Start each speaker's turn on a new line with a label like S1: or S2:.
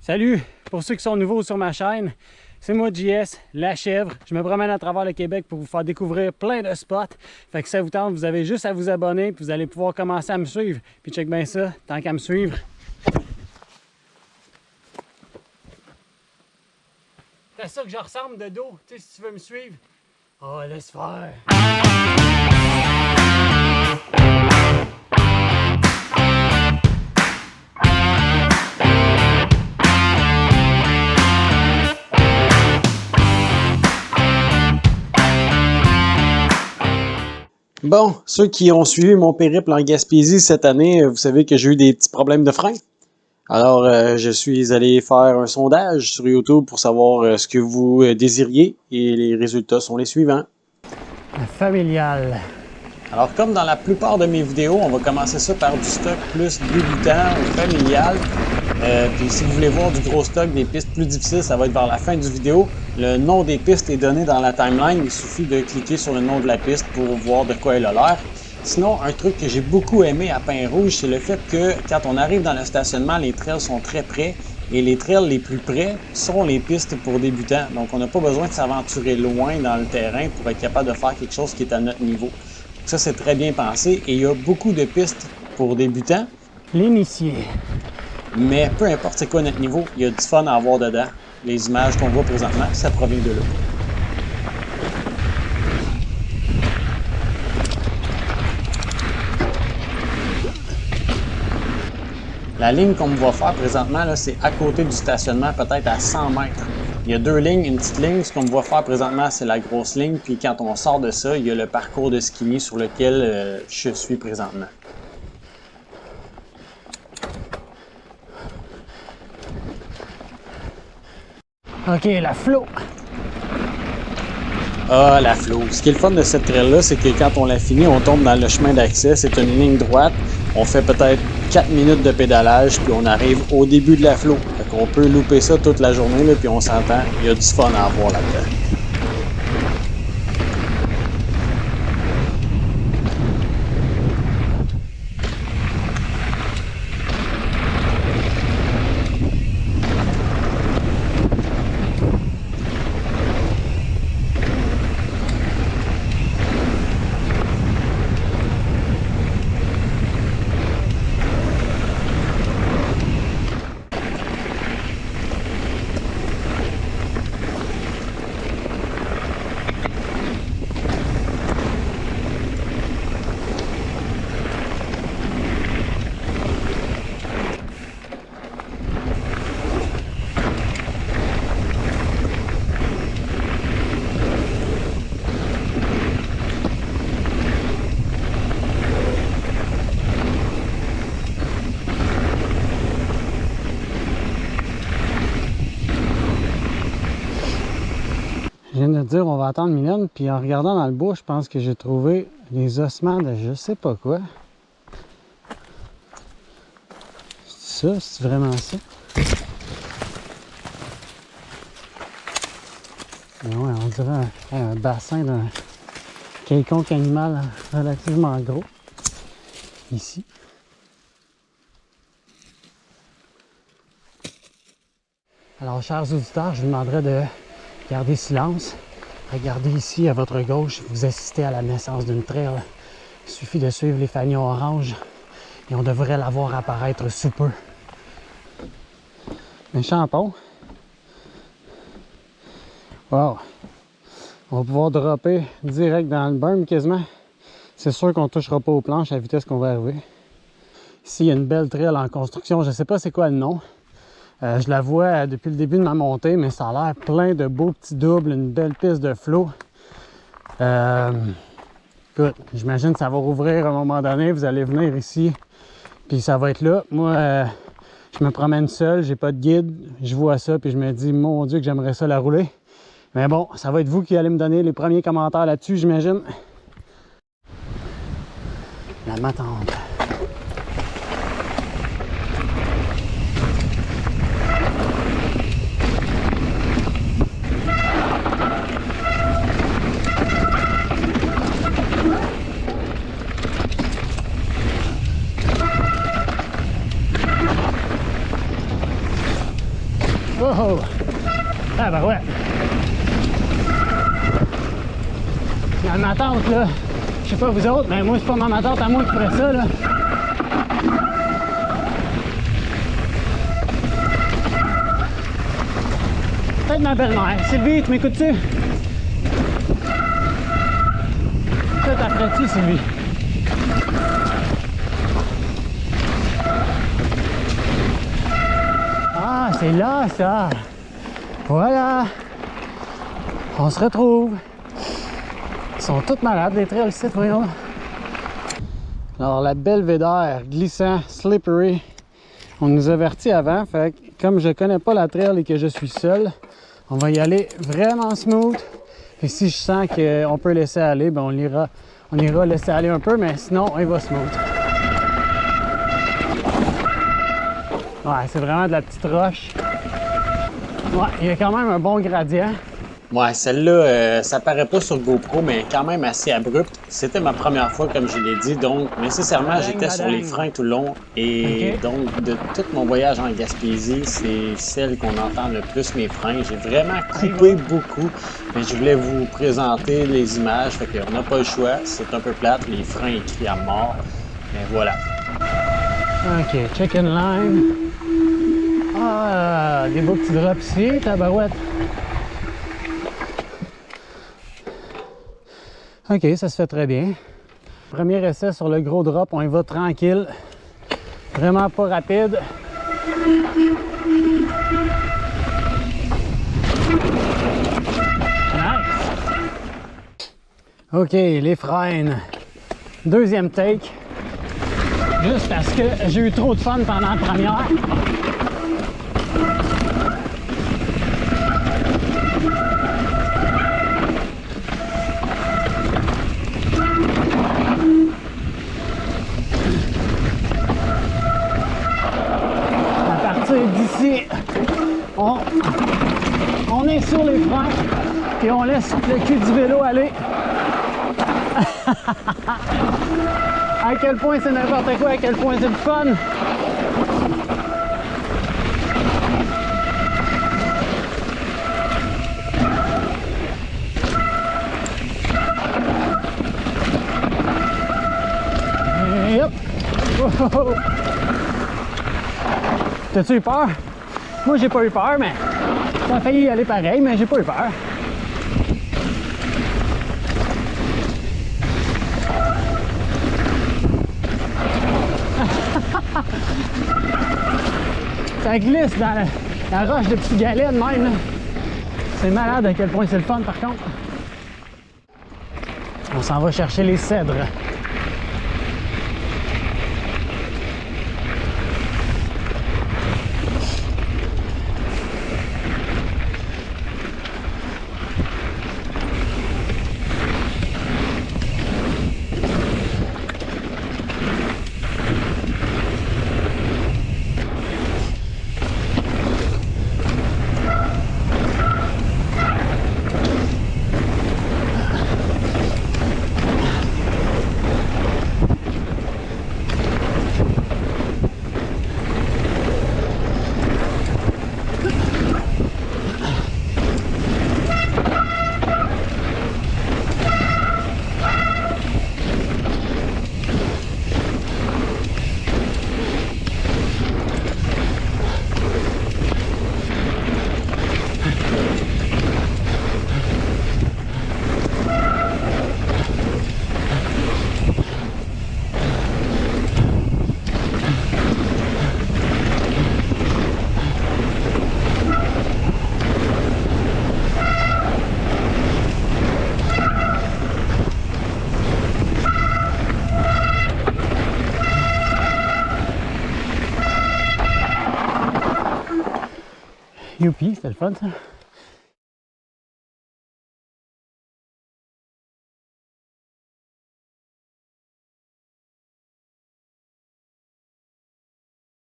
S1: Salut! Pour ceux qui sont nouveaux sur ma chaîne, c'est moi JS, la chèvre. Je me promène à travers le Québec pour vous faire découvrir plein de spots. Fait que ça vous tente, vous avez juste à vous abonner puis vous allez pouvoir commencer à me suivre. Puis check bien ça, tant qu'à me suivre. C'est ça que je ressemble de dos, tu sais, si tu veux me suivre. Oh, laisse faire!
S2: Bon, ceux qui ont suivi mon périple en Gaspésie cette année, vous savez que j'ai eu des petits problèmes de frein. Alors, je suis allé faire un sondage sur YouTube pour savoir ce que vous désiriez et les résultats sont les suivants.
S1: Familial.
S2: Alors, comme dans la plupart de mes vidéos, on va commencer ça par du stock plus débutant ou familial. Puis si vous voulez voir du gros stock, des pistes plus difficiles, ça va être vers la fin du vidéo. Le nom des pistes est donné dans la timeline. Il suffit de cliquer sur le nom de la piste pour voir de quoi elle a l'air. Sinon, un truc que j'ai beaucoup aimé à Pin-Rouge, c'est le fait que quand on arrive dans le stationnement, les trails sont très près. Et les trails les plus près sont les pistes pour débutants. Donc, on n'a pas besoin de s'aventurer loin dans le terrain pour être capable de faire quelque chose qui est à notre niveau. Ça, c'est très bien pensé. Et il y a beaucoup de pistes pour débutants.
S1: L'initié.
S2: Mais peu importe c'est quoi notre niveau, il y a du fun à avoir dedans. Les images qu'on voit présentement, ça provient de là. La ligne qu'on me voit faire présentement, c'est à côté du stationnement, peut-être à 100 mètres. Il y a deux lignes, une petite ligne. Ce qu'on me voit faire présentement, c'est la grosse ligne. Puis quand on sort de ça, il y a le parcours de ski sur lequel je suis présentement.
S1: OK, la flow.
S2: Ah, la flow. Ce qui est le fun de cette trail-là, c'est que quand on l'a fini, on tombe dans le chemin d'accès. C'est une ligne droite. On fait peut-être 4 minutes de pédalage, puis on arrive au début de la flow. Fait qu'on peut louper ça toute la journée, là, puis on s'entend. Il y a du fun à avoir là-dedans.
S1: Je viens de dire on va attendre Mylène, puis en regardant dans le bois, je pense que j'ai trouvé les ossements de je sais pas quoi. C'est ça? C'est vraiment ça? Mais ouais, on dirait un bassin d'un quelconque animal relativement gros. Ici. Alors, chers auditeurs, je vous demanderai de garder silence. Regardez ici à votre gauche, vous assistez à la naissance d'une trail. Il suffit de suivre les fanions oranges et on devrait la voir apparaître sous peu. Méchant pont. Wow! On va pouvoir dropper direct dans le berm quasiment. C'est sûr qu'on ne touchera pas aux planches à la vitesse qu'on va arriver. Ici, il y a une belle trail en construction. Je ne sais pas c'est quoi le nom. Je la vois depuis le début de ma montée, mais ça a l'air plein de beaux petits doubles, une belle piste de flow. Écoute, j'imagine que ça va rouvrir à un moment donné. Vous allez venir ici, puis ça va être là. Moi, je me promène seul, j'ai pas de guide. Je vois ça, puis je me dis, mon Dieu, que j'aimerais ça la rouler. Mais bon, ça va être vous qui allez me donner les premiers commentaires là-dessus, j'imagine. La m'attendre. Oh! Ah ben ouais! Dans ma tente, là, je sais pas vous autres, mais moi, c'est pas ma tente à moi qui ferait ça, là. Peut-être ma belle-mère. Sylvie, tu m'écoutes-tu? Peut-être après-tu, Sylvie? Ah, c'est là, ça! Voilà! On se retrouve! Ils sont tous malades, les trails ici, voyons. Alors, la Belvédère, glissant, slippery. On nous avertit avant, fait que comme je connais pas la trail et que je suis seul, on va y aller vraiment smooth. Et si je sens qu'on peut laisser aller, ben on ira laisser aller un peu, mais sinon, on va smooth. Ouais, c'est vraiment de la petite roche. Ouais, il y a quand même un bon gradient.
S2: Ouais, celle-là, ça paraît pas sur GoPro, mais quand même assez abrupte. C'était ma première fois, comme je l'ai dit, donc nécessairement, j'étais sur les freins tout le long. Et donc, de tout mon voyage en Gaspésie, c'est celle qu'on entend le plus mes freins. J'ai vraiment coupé beaucoup, mais je voulais vous présenter les images, fait qu'on n'a pas le choix. C'est un peu plate, les freins écrits à mort, mais voilà.
S1: OK, chicken line. Ah, des beaux petits drops ici, tabarouette. OK, ça se fait très bien. Premier essai sur le gros drop, on y va tranquille. Vraiment pas rapide. Nice! OK, les freins. Deuxième take. Juste parce que j'ai eu trop de fun pendant la première. D'ici, on est sur les freins et on laisse le cul du vélo aller. À quel point c'est n'importe quoi, à quel point c'est le fun. Et hop. Oh. T'as-tu eu peur? Moi, j'ai pas eu peur, mais ça a failli y aller pareil, mais j'ai pas eu peur. Ça glisse dans la roche de petits galets de même. C'est malade à quel point c'est le fun, par contre. On s'en va chercher les cèdres. Youpi, c'était le fun ça.